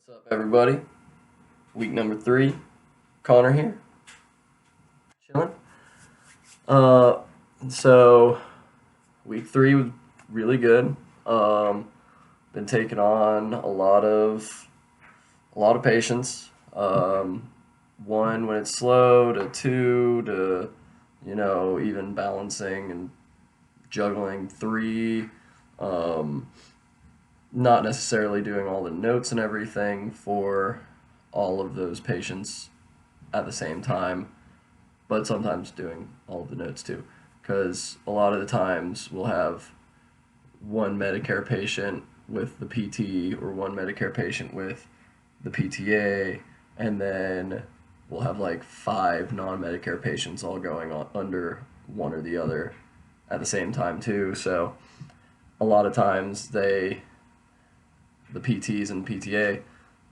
What's up, everybody? Week number 3. Connor here, chilling. Uh, so week 3 was really good. Um, been taking on a lot of patience. One when it's slow, to two to even balancing and juggling three. Um, Not necessarily doing all the notes and everything for all of those patients at the same time, but sometimes doing all of the notes too. Because a lot of the times we'll have one Medicare patient with the PT or one Medicare patient with the PTA, and then we'll have like five non-Medicare patients all going on under one or the other at the same time too. So a lot of times the PTs and PTA,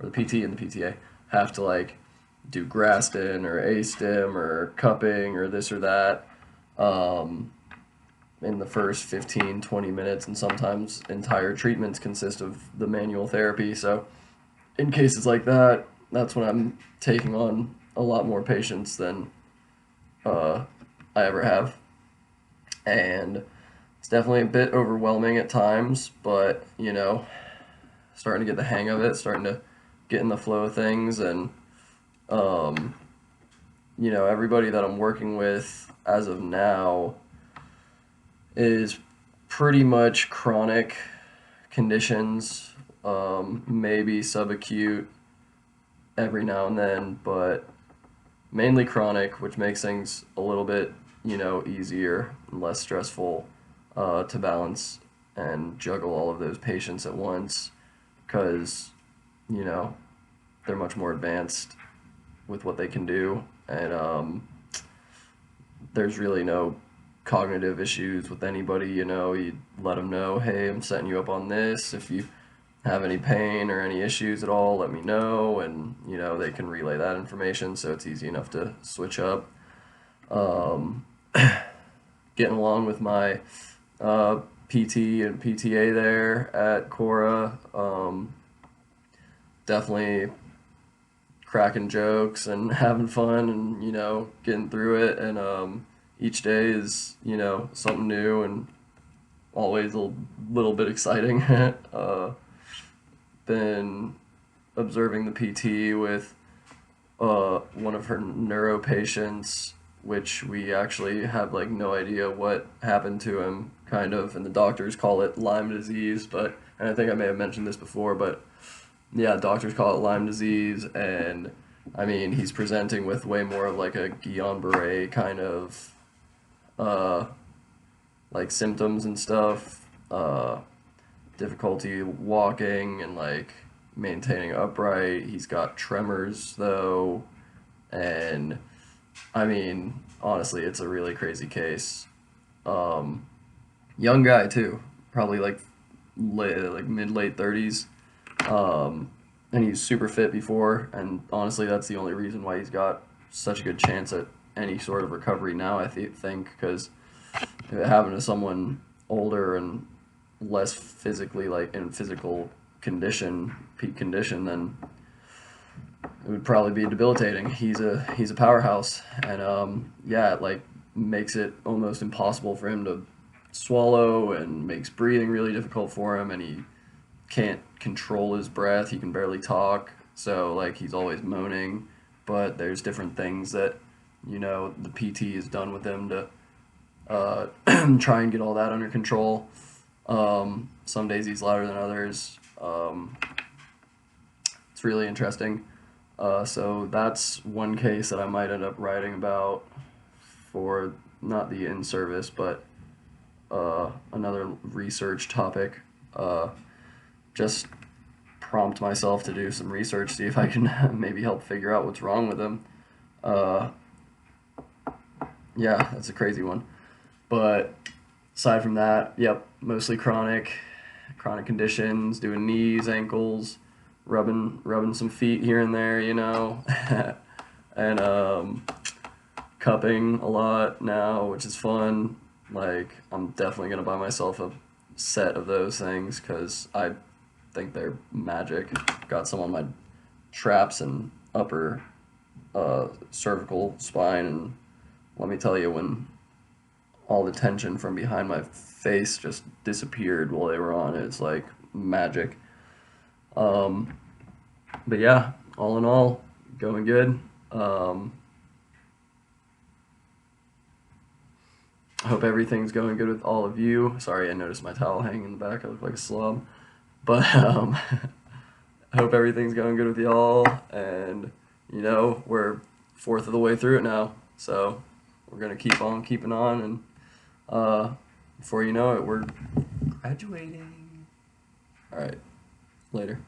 or the PT and the PTA, have to like do Graston or A-stim or cupping or this or that um, in the first 15, 20 minutes, and sometimes entire treatments consist of the manual therapy. So in cases like that, that's when I'm taking on a lot more patients than uh, I ever have. And it's definitely a bit overwhelming at times, but starting to get the hang of it, starting to get in the flow of things, and um, everybody that I'm working with as of now is pretty much chronic conditions, maybe subacute every now and then, but mainly chronic, which makes things a little bit, easier and less stressful to balance and juggle all of those patients at once because, you know, they're much more advanced with what they can do. And there's really no cognitive issues with anybody. You let them know, hey, I'm setting you up on this. If you have any pain or any issues at all, let me know. And, they can relay that information. So it's easy enough to switch up. Um, Getting along with my PT and PTA there at Cora. Definitely cracking jokes and having fun and getting through it, and each day is something new and always a little bit exciting. Been observing the PT with one of her neuro patients, which we actually have like no idea what happened to him, kind of, and the doctors call it Lyme disease. But and I think I may have mentioned this before, but yeah, doctors call it Lyme disease, and I mean he's presenting with way more of like a Guillain-Barré kind of uh, like symptoms and stuff, difficulty walking and like maintaining upright. He's got tremors though, and I mean honestly, it's a really crazy case. Um, Young guy too, probably like like mid late 30s. Um, and he's super fit before, and honestly, that's the only reason why he's got such a good chance at any sort of recovery now. I think because if it happened to someone older and less physically like in physical condition, peak condition, then it would probably be debilitating. He's a powerhouse, and yeah, it like makes it almost impossible for him to swallow, and makes breathing really difficult for him, and he can't control his breath. He can barely talk, so like he's always moaning. But there's different things that the PT has done with him to try and get all that under control. Some days he's louder than others. It's really interesting. So that's one case that I might end up writing about for not the in service, but another research topic. Just prompt myself to do some research, see if I can maybe help figure out what's wrong with him. Uh, yeah, that's a crazy one. But aside from that, yep, mostly chronic conditions, doing knees, ankles, rubbing some feet here and there, and cupping a lot now, which is fun. Like I'm definitely gonna buy myself a set of those things because I think they're magic. Got some on my traps and upper cervical spine, and let me tell you, when all the tension from behind my face just disappeared while they were on, it's like magic. Um, but yeah, all in all, going good. I hope everything's going good with all of you. Sorry, I noticed my towel hanging in the back. I look like a slob. But I hope everything's going good with y'all. And, you know, we're fourth of the way through it now. So we're going to keep on keeping on. And before you know it, we're graduating. All right. Later.